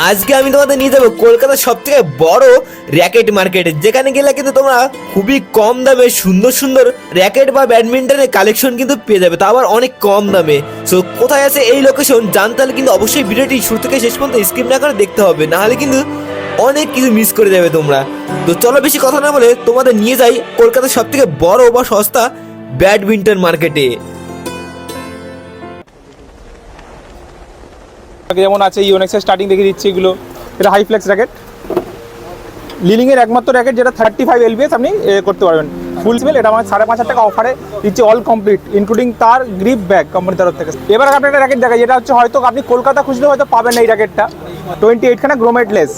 আজকে আমি তোমাদের নিয়ে যাবো কলকাতার সব থেকে বড় র্যাকেট মার্কেটে, যেখানে গেলে কিন্তু তোমরা খুবই কম দামে সুন্দর সুন্দর র্যাকেট বা ব্যাডমিন্টনের কালেকশন কিন্তু পেয়ে যাবে, তা আবার অনেক কম দামে। সো কোথায় আছে এই লোকেশন জানতে হলে কিন্তু অবশ্যই ভিডিওটি শুরু থেকে শেষ পর্যন্ত স্কিপ না করে দেখতে হবে, নাহলে কিন্তু অনেক কিছু মিস করে যাবে তোমরা। তো চলো বেশি কথা না বলে তোমাদের নিয়ে যাই কলকাতার সব থেকে বড় বা সস্তা ব্যাডমিন্টন মার্কেটে। যেমন আছে ইউনেক্সের স্টার্টিং দেখে দিচ্ছি, এগুলো এটা হাই ফ্লেক্স র্যাকেট, লিলিংয়ের একমাত্র র্যাকেট যেটা 35 LBS আপনি করতে পারবেন ফুল স্মেল। এটা আমার 5,500 টাকা অফারে দিচ্ছে, অল কমপ্লিট ইনক্লুডিং তার গ্রিপ ব্যাগ কোম্পানির তরফ থেকে। এবার আপনি একটা র্যাকেট দেখা, যেটা হচ্ছে হয়তো আপনি কলকাতা খুঁজলে হয়তো পাবেন না এই র্যাকেটটা। 28 খানা গ্রোমেট লেস,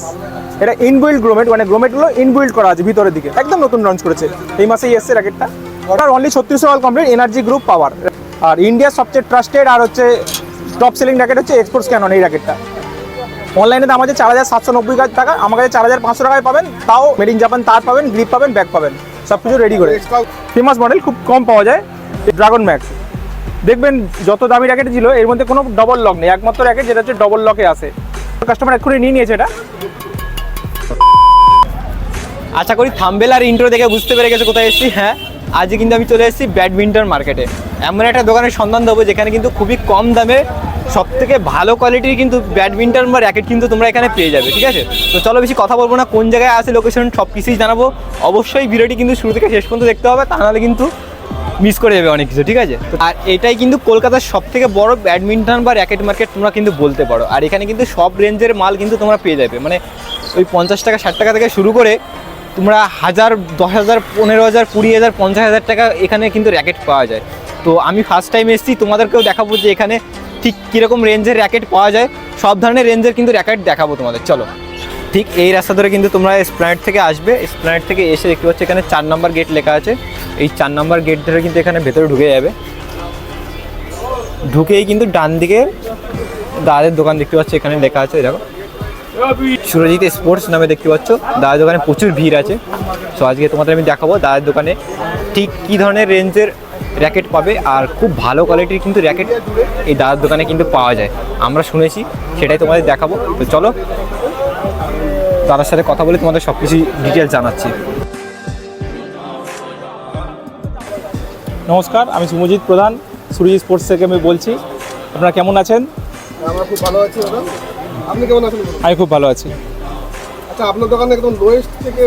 এটা ইনবিল্ড গ্রোমেট, মানে গ্রোমেটগুলো ইনবিল্ড করা আছে ভিতরের দিকে, একদম নতুন লঞ্চ করেছে এই মাসেই এসছে র্যাকেটটা। ওটার only 3600 all complete energy group power. আর ইন্ডিয়ার সবচেয়ে ট্রাস্টেড আর হচ্ছে টপ সেলিং র্যাকেট হচ্ছে এক্সপোর্টস ক্যানন এই র্যাকেটটা। অনলাইনে দাম আছে 4,790 টাকা, আমার কাছে 4,500 টাকায় পাবেন, তাও মেড ইন জাপান তার পাবেন, গ্রিপ পাবেন, ব্যাগ পাবেন, সব কিছু রেডি করে। ফেমাস মডেল খুব কম পাওয়া যায় ড্রাগন ম্যাক্স। দেখবেন যত দামি র্যাকেট ছিল এর মধ্যে কোনো ডবল লক নেই, একমাত্র র্যাকেট যেটা হচ্ছে ডবল লকে আসে। কাস্টমার এক্ষুনি নিয়ে নিয়েছে এটা। আশা করি থাম্বনেল আর ইন্ট্রো দেখে বুঝতে পেরে গেছে কোথায় এসেছি। হ্যাঁ, আজকে কিন্তু আমি চলে এসেছি ব্যাডমিন্টন মার্কেটে। এমন একটা দোকানের সন্ধান দেবো যেখানে কিন্তু খুবই কম দামে সব থেকে ভালো কোয়ালিটির কিন্তু ব্যাডমিন্টন বা র্যাকেট কিন্তু তোমরা এখানে পেয়ে যাবে। ঠিক আছে, তো চলো বেশি কথা বলবো না, কোন জায়গায় আছে লোকেশন সব কিছুই জানাবো। অবশ্যই ভিডিওটি কিন্তু শুরু থেকে শেষ পর্যন্ত দেখতে হবে, তা নাহলে কিন্তু মিস করে যাবে অনেক কিছু। ঠিক আছে, আর এটাই কিন্তু কলকাতার সব থেকে বড় ব্যাডমিন্টন বা র্যাকেট মার্কেট তোমরা কিন্তু বলতে পারো। আর এখানে কিন্তু সব রেঞ্জের মাল কিন্তু তোমরা পেয়ে যাবে, মানে ওই 50 টাকা 60 টাকা থেকে শুরু করে তোমরা 1000, 10,000, 15,000, 20,000, 50,000 টাকা এখানে কিন্তু র্যাকেট পাওয়া যায়। তো আমি ফার্স্ট টাইম এসেছি, তোমাদেরকেও দেখাবো যে এখানে ঠিক কীরকম রেঞ্জের র্যাকেট পাওয়া যায়। সব ধরনের রেঞ্জের কিন্তু র্যাকেট দেখাবো তোমাদের। চলো, ঠিক এই রাস্তা ধরে কিন্তু তোমরা এসপ্ল্যানেড থেকে আসবে। এসপ্ল্যানেড থেকে এসে দেখতে পাচ্ছ এখানে 4 নম্বর গেট লেখা আছে। এই 4 নম্বর গেট ধরে কিন্তু এখানে ভেতরে ঢুকে যাবে। ঢুকেই কিন্তু ডান দিকে দাদাদের দোকান দেখতে পাচ্ছ, এখানে লেখা আছে দেখো সুরজিৎ স্পোর্টস নামে দেখতে পাচ্ছ। দাদার দোকানে প্রচুর ভিড় আছে। সো আজকে তোমাদের আমি দেখাবো দাদার দোকানে ঠিক কী ধরনের রেঞ্জের র্যাকেট পাবে, আর খুব ভালো কোয়ালিটির কিন্তু র্যাকেট এই দাদার দোকানে কিন্তু পাওয়া যায়। আমরা শুনেছি, সেটাই তোমাদের দেখাবো। তো চলো দাদার সাথে কথা বলে তোমাদের সব কিছু ডিটেলস জানাচ্ছি। নমস্কার, আমি সুমজিৎ প্রধান, সুরজিৎ স্পোর্টস থেকে আমি বলছি। আপনারা কেমন আছেন? আমরা খুব ভালো আছি দাদা, আপনি কেমন আছেন? আমি খুব ভালো আছি। আচ্ছা, আপনার দোকানে একদম লোয়েস্ট থেকে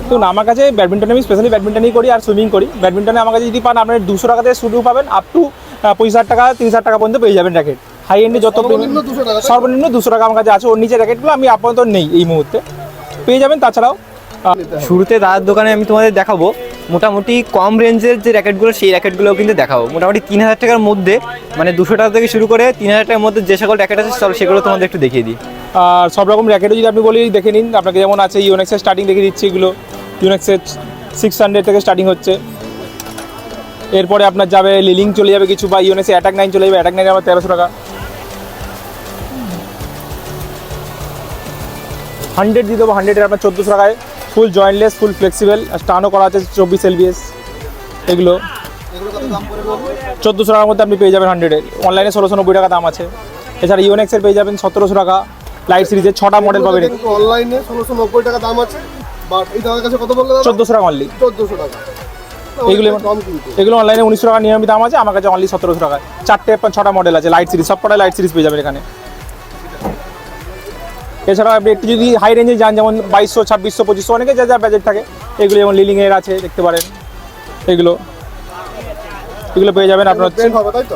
তো আমার কাছে ব্যাডমিন্টন, আমি স্পেশালি ব্যাডমিন্টনই করি আর সুইমিং করি। ব্যাডমিন্টনে আমার কাছে যদি পান আপনার 200 টাকা থেকে শুরু পাবেন, আপ টু 25,000 টাকা 30,000 টাকা পর্যন্ত পেয়ে যাবেন র্যাকেট। হাই এন্ডে যত সর্বনিম্ন 200 টাকা আমার কাছে আছে। ওর নিচে র্যাকেটগুলো আমি আপাতত নেই এই মুহূর্তে, পেয়ে যাবেন। তাছাড়াও শুরুতে দাদার দোকানে আমি তোমাদের দেখাবো মোটামুটি কম রেঞ্জের যে র্যাকেটগুলো, সেই র্যাকেটগুলোও কিন্তু দেখাবো। মোটামুটি 3,000 টাকার মধ্যে, মানে 200 টাকা থেকে শুরু করে 3,000 টাকার মধ্যে যে সকল র্যাকেট আছে সেগুলো তোমাদের একটু দেখিয়ে দিই। আর সব রকম র্যাকেটও যদি আপনি বলি দেখে নিন। আপনাকে যেমন আছে ইউনেক্সের স্টার্টিং দেখে দিচ্ছি, এগুলো ইউনেক্সের 600 থেকে স্টার্টিং হচ্ছে। এরপরে আপনার যাবে লিলিং চলে যাবে কিছু, বা ইউনেক্সে অ্যাটাক 9 চলে যাবে। অ্যাটাক 9 আমার 1300 টাকা। 100 দিয়ে দেবো, 100 আপনার 1400 টাকায়। ফুল জয়েন্টলেস, ফুল ফ্লেক্সিবল, স্টানও করা আছে 24 LBS। এগুলো 1400 টাকার মধ্যে আপনি পেয়ে যাবেন 100-এর। অনলাইনে 1690 টাকা দাম আছে। এছাড়া ইউনেক্সের পেয়ে যাবেন 1700 টাকা। লাইট সিরিজের 6টা মডেল পাবেন। অনলাইনে 1690 টাকা দাম আছে, বাট এই দাদার কাছে কত বললে? 1400 টাকা অনলি। 1400 টাকা। এগুলো অনলাইনে 1900 টাকা নিয়মিত দাম আছে, আমার কাছে অনলি 1700 টাকা। 6টা মডেল আছে লাইট সিরিজ, সবকটা লাইট সিরিজ পেয়ে যাবেন এখানে। এছাড়াও আপনি একটু যদি হাই রেঞ্জে যান, যেমন 2200, 2600, 2500, অনেকে যা যা বাজেট থাকে, এগুলো যেমন লিলিংয়ের আছে দেখতে পারেন। এগুলো পেয়ে যাবেন আপনার হচ্ছে,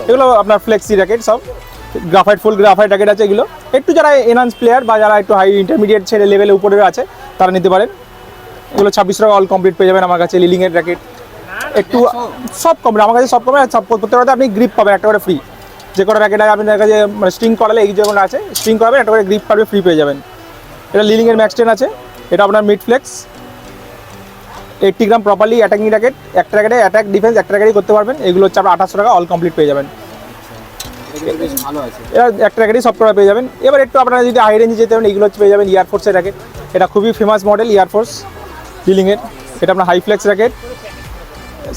এগুলো আপনার ফ্লেক্সি র্যাকেট, সব গ্রাফাইট, ফুল গ্রাফাইট র্যাকেট আছে। এগুলো একটু যারা এনহান্স প্লেয়ার বা যারা একটু হাই ইন্টারমিডিয়েট ছেড়ে লেভেলের উপরে আছে তারা নিতে পারেন। এগুলো 2600 টাকা অল কমপ্লিট পেয়ে যাবেন আমার কাছে। লিলিংয়ের র্যাকেট একটু সব কমপ্লিট আমার কাছে, সব কমে। প্রত্যেকটাতে আপনি গ্রিপ পাবেন একটা করে ফ্রি। যে কটা র্যাকেট আছে আপনার কাছে, মানে স্ট্রিং করালে এই যেগুলো আছে স্ট্রিং করাবেন, একটা করে গ্রিপ পাবে ফ্রি পেয়ে যাবেন। এটা লিলিংয়ের ম্যাক্স 10 আছে, এটা আপনার মিড ফ্লেক্স 80 গ্রাম প্রপারলি অ্যাটাকিং র্যাকেট। একটা র্যাকেটে অ্যাটাক ডিফেন্স একটা র্যাকেটই করতে পারবেন। এগুলো হচ্ছে আপনার 2800 টাকা অল কমপ্লিট পেয়ে যাবেন। এটা একটা র্যাকেটই সব করা পেয়ে যাবেন। এবার একটু আপনারা যদি হাই রেঞ্জে যেতে পারেন, এগুলো হচ্ছে পেয়ে যাবেন এয়ারফোর্সের র্যাকেট। এটা খুবই ফেমাস মডেল এয়ারফোর্স লিলিংয়ের। এটা আপনার হাই ফ্লেক্স র্যাকেট।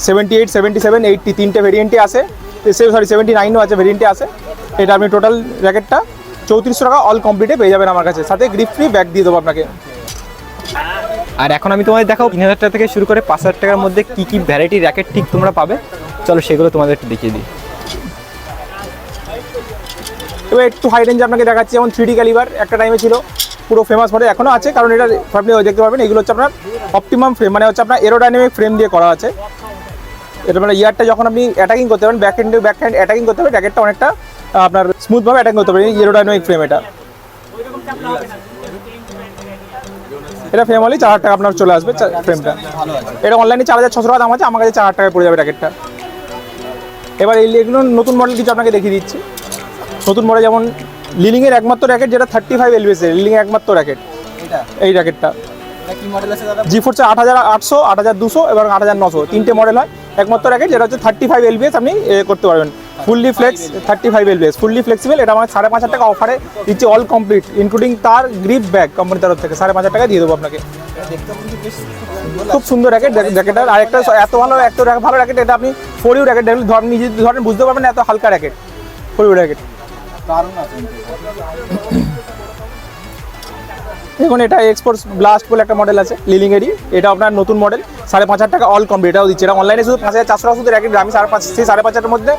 78, 77, 80 তিনটে ভেরিয়েন্টে আছে। 79ও আছে ভেরিয়েন্টে আছে। এটা আপনি টোটাল র্যাকেটটা 3400 টাকা অল কমপ্লিটে পেয়ে যাবেন আমার কাছে, সাথে গ্রিপ ফ্রি ব্যাগ দিয়ে দেবো আপনাকে। আর এখন আমি তোমাদের দেখাবো 3000 টাকা থেকে শুরু করে 5000 টাকার মধ্যে কি কি ভ্যারাইটি র্যাকেট ঠিক তোমরা পাবে। চলো সেগুলো তোমাদের একটু দেখিয়ে দিই। এবার একটু হাই রেঞ্জ আপনাকে দেখাচ্ছি, যেমন 3D ক্যালিবার একটা টাইমে ছিল পুরো ফেমাস মডেল, এখনও আছে, কারণ এটা আপনি দেখতে পারবেন এগুলো হচ্ছে আপনার অপটিমাম ফ্রেম, মানে হচ্ছে আপনার এরোডাইনামিক ফ্রেম দিয়ে করা আছে। এটা মানে ইয়ারটা যখন আপনি অ্যাটাকিং করতে পারেন, ব্যাক হ্যান্ড অ্যাটাকিং করতে পারেন, র্যাকেটটা অনেকটা আপনার স্মুথভাবে অ্যাটাকিং করতে পারেন, এরোডাইনামিক ফ্রেম এটা। এটা ফ্রেম হলেই 4000 টাকা আপনার চলে আসবে ফ্রেমটা। এটা অনলাইনে 4600 টাকা দাম আছে, আমার কাছে 4000 টাকায় পড়ে যাবে র্যাকেটটা। এবার এগুলো নতুন মডেল কিছু আপনাকে দেখিয়ে দিচ্ছি। নতুন মডেল যেমন লিলিংয়ের একমাত্র র্যাকেট, যেটা 35 এলবিএস লিলিংয়ের একমাত্র র্যাকেট, এই র্যাকেটটা G4 8800, 8200 এবং 8900 তিনটে মডেল হয়। একমাত্র র্যাকেট যেটা হচ্ছে 35 এলবিএস আপনি করতে পারবেন, fully flex 35 LBS, fully flexible. এটা আমার 5500 টাকা অফারে দিচ্ছি, অল কমপ্লিট ইনক্লুডিং তার গ্রিপ ব্যাগ কোম্পানির তরফ থেকে 5500 টাকা দিয়ে দেবো আপনাকে। খুব সুন্দর র্যাকেট, র্যাকেটার আরেকটা এত ভালো, এত ভালো র্যাকেট, এটা আপনি 4U র্যাকেট দেখলে নিজে ধরেন বুঝতে পারবেন এত হালকা র্যাকেট, 4U র্যাকেট। দেখুন এটা এক্সপোর্টস ব্লাস্ট বলে একটা মডেল আছে লিলিংয়েরই, এটা আপনার নতুন মডেল, 5500 টাকা অল কমপ্লিট, এটাও দিচ্ছে। এটা অনলাইনে শুধু 5400 টাকা শুধু র্যাকেট, আমি 5500 মধ্যে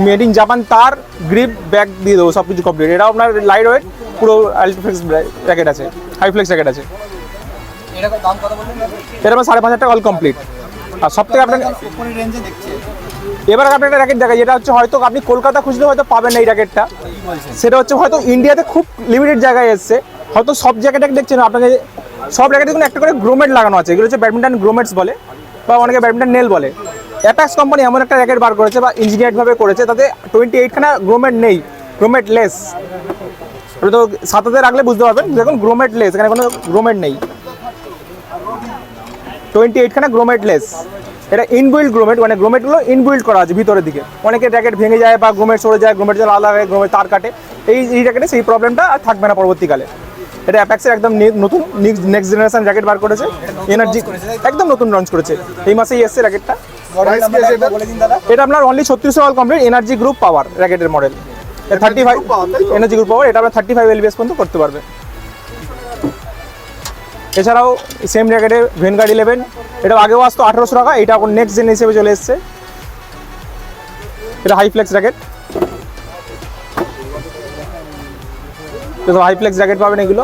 মেড ইন জাপান তার গ্রিপ ব্যাগ দিয়ে দেবো, সব কিছু কমপ্লিট। এটাও আপনার লাইট ওয়েট, পুরো আলট্রাফ্লেক্স র্যাকেট আছে, হাই ফ্লেক্স র্যাকেট আছে। এটা আমার 5500 টাকা অল কমপ্লিট। আর সব থেকে আপনাকে এবার আপনি একটা র্যাকেট দেখাই, যেটা হচ্ছে হয়তো আপনি কলকাতা খুঁজলে হয়তো পাবেন না এই র্যাকেটটা, সেটা হচ্ছে হয়তো ইন্ডিয়াতে খুব লিমিটেড জায়গায় এসছে, হয়তো সব জ্যাকেট দেখছেন আপনাকে, সব র্যাকেটে দেখুন একটা করে গ্রোমেট লাগানো আছে, এগুলো হচ্ছে ব্যাডমিন্টন গ্রোমেটস বলে বা অনেকে ব্যাডমিন্টন নেল বলে। অ্যাপেক্স কোম্পানি এমন একটা র্যাকেট বার করেছে বা ইঞ্জিনিয়ারভাবে করেছে, তাতে 28খানা গ্রোমেট নেই, গ্রোমেট লেস। ওটা তো সাথে রাখলে বুঝতে পারবেন, দেখুন গ্রোমেট লেস, এখানে কোনো গ্রোমেট নেই, 28খানা গ্রোমেট লেস। এটা ইনবিল্ড গ্রোমেট, মানে গ্রোমেটগুলো ইনবিল্ড করা আছে ভিতরের দিকে। অনেকের র্যাকেট ভেঙে যায় বা গ্রোমেট সরে যায়, গ্রোমেট জল আলাদা হয়, গ্রোমেট তার কাটে, এই র্যাকেটে সেই প্রবলেমটা আর থাকবে না পরবর্তীকালে। এটা অ্যাপেক্সের একদম নতুন নেক্সট জেনারেশন র্যাকেট বার করেছে, এনার্জি একদম নতুন লঞ্চ করেছে, এই মাসেই এসছে র্যাকেটটা। এটা আপনার only 3600 all complete, energy group power র্যাকেটের মডেল, 35 এনার্জি গ্রুপ পাওয়ার, এটা আপনার 35 এলবিএস পর্যন্ত করতে পারবে। এছাড়াও সেম র্যাকেটে ভেনগার্ড 11, এটা আগেও আসতো 1800 টাকা, এটা এখন নেক্সট জেন হিসেবে চলে এসছে। এটা high flex racket, high flex racket পাবেন এগুলো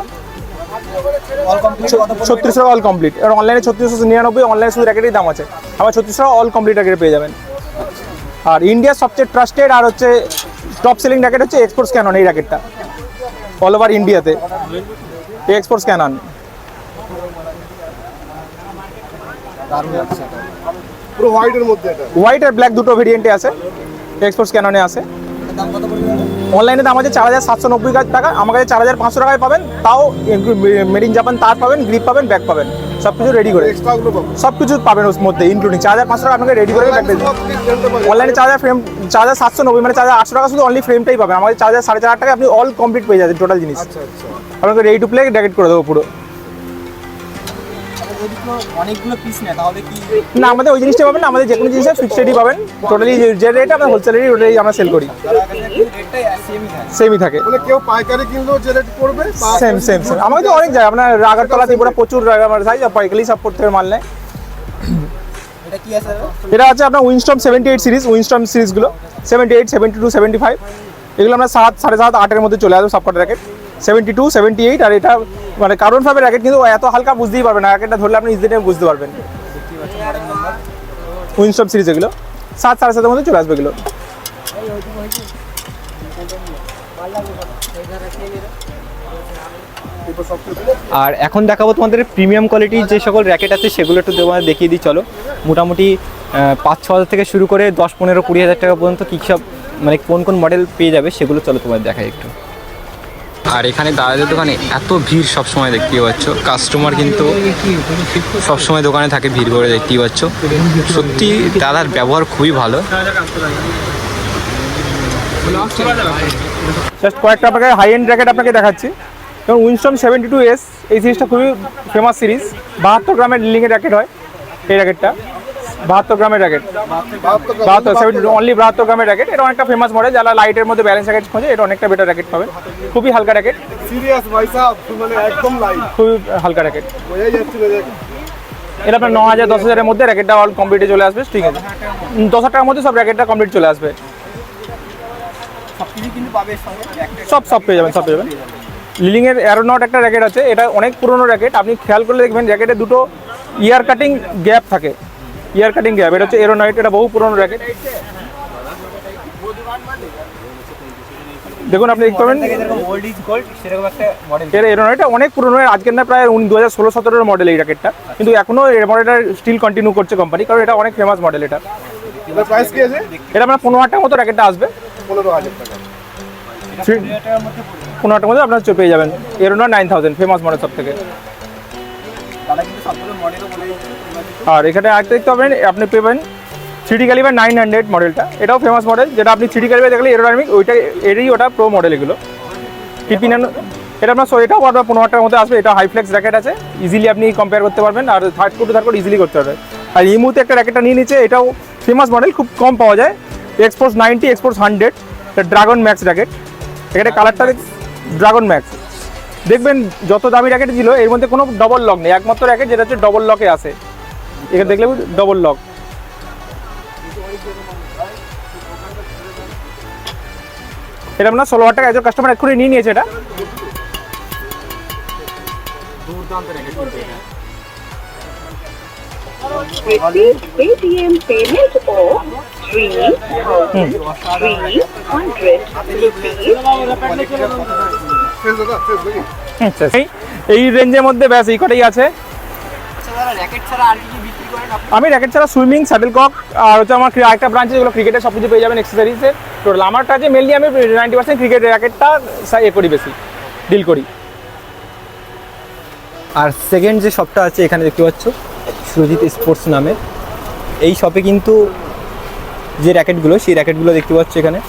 3600 টাকা অল কমপ্লিট। এবার অনলাইনে 3699, অনলাইনে শুধু র্যাকেটের দাম আছে, আবার 3600 টাকা অল কমপ্লিট র্যাকেট পেয়ে যাবেন। আর ইন্ডিয়ার সবচেয়ে ট্রাস্টেড আর হচ্ছে টপ সেলিং র্যাকেট হচ্ছে এক্সপোর্টস ক্যানন, এই র্যাকেটটা অল ওভার ইন্ডিয়াতে, এক্সপোর্টস ক্যানন। পুরো হোয়াইটের মধ্যে, এটা হোয়াইট আর ব্ল্যাক দুটো ভেরিয়েন্টে আছে, এক্সপোর্টস ক্যাননে আছে। অনলাইনে দাম আছে 4790 টাকা, আমার কাছে 4500 টাকায় পাবেন, তাও মেড ইন জাপান তার পাবেন, গ্রিপ পাবেন, ব্যাগ পাবেন, সব কিছু রেডি করে, এক্সট্রাগুলো পাবো। সব কিছু পাবেন ওর মধ্যে ইনক্লুডিং 4500 টাকা আপনাকে রেডি করে ব্যাগ দেবেন। অনলাইনে 4790, মানে 4800 টাকা শুধু অনলি ফ্রেমটাই পাবেন, আমাদের 4500 টাকা আপনি অল কমপ্লিট পেয়ে যাবেন টোটাল জিনিস। আপনাকে রেডি টু প্লে র্যাকেট করে দেবো পুরো। অনেকগুলো পিস নেয় তাহলে কি না, আমাদের ওই জিনিসটা পাবেন না, আমাদের যে কোনো জিনিসের ফিক্সড রেটই পাবেন, টোটালি যে রেট আমরা হোলসেল রেট ওটাই আমরা সেল করি, সেমই থাকে। মানে কেউ পাইকারি কিনলেও যে রেট করবে সেম সেম সেম, আমাদের তো অনেক জায়গায়, আপনার রাগারতলা ত্রিপুরা প্রচুর আমার সাইজ পাইকারি সব থেকে মাল নেয়। এটা কি আছে? এটা আছে আপনার উইনস্টর্ম 78 সিরিজ, উইনস্টর্ম সিরিজগুলো 78, 72, 75 এগুলো আমরা 7, 7.5, 8-এর মধ্যে চলে আসবে সবকটা র্যাকেট। 72, 78 আর এটা মানে কার্বন ফাইবার র্যাকেট, কিন্তু এত হালকা বুঝতেই পারবেন না, র্যাকেটটা ধরলে আপনি ইজিলি বুঝতে পারবেন। উইনস্টর্ম সিরিজ এগুলো 7, 7.5-এর মধ্যে চলে আসবে এগুলো। আর এখন দেখাবো তোমাদের প্রিমিয়াম কোয়ালিটির যে সকল র্যাকেট আছে সেগুলো একটু তোমাদের দেখিয়ে দিই চলো। মোটামুটি 5-6 হাজার থেকে শুরু করে 10, 15, 20 হাজার টাকা পর্যন্ত কী সব মানে কোন কোন মডেল পেয়ে যাবে সেগুলো চলো তোমাদের দেখাই একটু। আর এখানে দাদাদের দোকানে এত ভিড় সবসময় দেখতেই পাচ্ছ, কাস্টমার কিন্তু সবসময় দোকানে থাকে, ভিড় করে দেখতেই পাচ্ছ। সত্যি দাদার ব্যবহার খুবই ভালো। জাস্ট কয়েকটা আপনাকে হাই এন্ড র্যাকেট আপনাকে দেখাচ্ছি, যেমন উইনস্টর্ম 72S, এই সিরিজটা খুবই ফেমাস সিরিজ, 72 গ্রামের লিলিংয়ের র্যাকেট হয় এই র্যাকেটটা। 72 গ্রামের র্যাকেট, 72 গ্রামের র্যাকেট। এটা অনেকটা ফেমাস মডেল, যারা লাইটের মধ্যে ব্যালেন্স র্যাকেট খোঁজে এটা অনেকটা বেটার র্যাকেট পাবে। খুবই হালকা র্যাকেট, সিরিয়াস ভাই সাহেব, মানে একদম লাইট, খুবই হালকা র্যাকেট। বোঝাই যাচ্ছে না দেখ। এটা আপনার 9,000-10,000 এর মধ্যে র্যাকেটটা অল কমপ্লিটে চলে আসবে, ঠিক আছে। 10,000 টাকার মধ্যে সব র্যাকেটটা কমপ্লিট চলে আসবে। সব পেয়ে যাবেন, সব পেয়ে যাবেন। লিলিংয়ের অ্যারোনট একটা র্যাকেট আছে, এটা অনেক পুরনো র্যাকেট। আপনি খেয়াল করলে দেখবেন র্যাকেটে দুটো ইয়ার কাটিং গ্যাপ থাকে, ইয়ার কাটিং গ্যাপ। এটা হচ্ছে এরোনয়েট, এটা বহু পুরনো র্যাকেট। দেখুন আপনি দেখতে পাবেন এর এরোনয়েটটা অনেক পুরনো, আজকের না প্রায় 2016-17 মডেল এই র্যাকেটটা, কিন্তু এখনো এই মডেলটা স্টিল কন্টিনিউ করছে কোম্পানি, কারণ এটা অনেক ফেমাস মডেল। এটা এটার প্রাইস কি আছে? এটা আপনার 15,000 টাকার মতো র্যাকেটটা আসবে। 15,000 টাকা। 15,000 টাকার মধ্যে আপনার পেয়ে যাবেন এরোনয়েট 9000, ফেমাস মডেল সব থেকে। আর এখানে আরেকটা দেখতে পাবেন, আপনি পেবেন 3D ক্যালিবার 900 মডেলটা, এটাও ফেমাস মডেল। যেটা আপনি 3D ক্যালিবার দেখলে এরোডাইনামিক, ওইটা এরই ওটা প্রো মডেল। এগুলো টিপিনান, এটা আপনার এটাও আপনার 15,000 টাকার মধ্যে আসবে। এটা হাইফ্লেক্স র্যাকেট আছে, ইজিলি আপনি কম্পেয়ার করতে পারবেন, আর থার্ড কোড ইজিলি করতে পারবেন। আর এই মুহূর্তে একটা র্যাকেটটা নিয়ে নিচ্ছে, এটাও ফেমাস মডেল, খুব কম পাওয়া যায়। Exports 90, exports 100, dragon max racket. এখানে কালারটা ড্রাগন ম্যাক্স। দেখবেন যত দামি র্যাকেট ছিল এর মধ্যে কোনো ডবল লক নেই, একমাত্র র্যাকেট যেটা হচ্ছে ডবল লকে আসে। এখানে দেখলে ডবল লক। এটা আপনার 16,000 টাকা, একজন কাস্টমার এক্ষুনি নিয়ে নিয়েছে। এটা Receive Paytm payment of 3,300 rupees. শেষ দাদা, শেষ নাকি? আচ্ছা, এই রেঞ্জের মধ্যে ব্যাস এই কটাই আছে। আমি র্যাকেট ছাড়া সুইমিং, শাটলকক, আর হচ্ছে আমার আরেকটা ব্রাঞ্চে যেগুলো ক্রিকেটের সব কিছু পেয়ে যাবেন, এক্সেসরিজের টোটাল। আমার কাছে মেনলি আমি 90% ক্রিকেট র্যাকেটটা করি, বেশি ডিল করি। আর সেকেন্ড যে শপটা আছে এখানে দেখতে পাচ্ছ সুরজিৎ স্পোর্টস নামে, এই শপে কিন্তু যে র্যাকেটগুলো, সেই র্যাকেটগুলো দেখতে পাচ্ছ এখানে।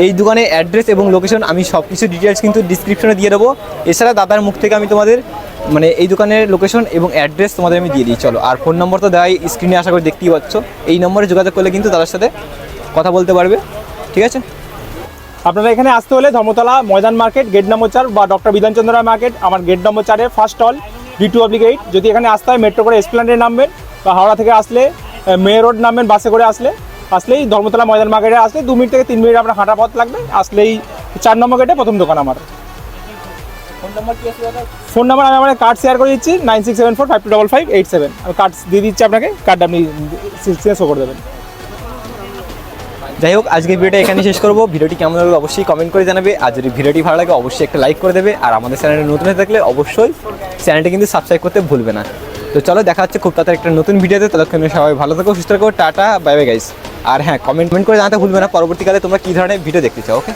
এই দোকানের অ্যাড্রেস এবং লোকেশন আমি সব কিছু ডিটেলস কিন্তু ডিসক্রিপশনে দিয়ে দেবো। এছাড়া দাদার মুখ থেকে আমি তোমাদের মানে এই দোকানের লোকেশন এবং অ্যাড্রেস তোমাদের আমি দিয়ে দিই। চলো, আর ফোন নম্বর তো দেওয়াই স্ক্রিনে আশা করে দেখতেই পাচ্ছ। এই নম্বরে যোগাযোগ করলে কিন্তু দাদার সাথে কথা বলতে পারবে, ঠিক আছে। আপনারা এখানে আসতে হলে Dharmatala Maidan market gate number 4 বা ডক্টর বিধানচন্দ্র রায় মার্কেট, আমার গেট নম্বর 4-এ ফার্স্ট স্টল, D2/8। যদি এখানে আসতে হয় মেট্রো করে এসপ্ল্যানেডে নামবেন, বা হাওড়া থেকে আসলে মে রোড নামবেন, বাসে করে আসলেই ধর্মতলা ময়দান মার্কেটে আসলে 2 মিনিট থেকে 3 মিনিট আপনার হাঁটা পথ লাগবে। আসলেই 4 নম্বর গেটে প্রথম দোকান আমার। ফোন নাম্বার আমি আমার কার্ড শেয়ার করে দিচ্ছি, 9674525587। আমি কার্ড দিয়ে দিচ্ছি আপনাকে, কার্ড আপনি শো করে দেবেন। যাই হোক, আজকের ভিডিওটা এখানে শেষ করবো। ভিডিওটি কেমন লাগবে অবশ্যই কমেন্ট করে জানাবে, আর যদি ভিডিওটি ভালো লাগে অবশ্যই একটা লাইক করে দেবে, আর আমাদের চ্যানেলে নতুন হয়ে থাকলে অবশ্যই চ্যানেলটি কিন্তু সাবস্ক্রাইব করতে ভুলবে না। তো চলো, দেখা হচ্ছে খুব তাড়াতাড়ি একটা নতুন ভিডিওতে। ততক্ষণে সবাই ভালো থাকো, সুস্থ থাকো, টাটা, বাই বাই গাইস। আর হ্যাঁ, কমেন্ট করে জানাতে ভুলবে না পরবর্তীকালে তোমরা কী ধরনের ভিডিও দেখতে চাও। ওকে।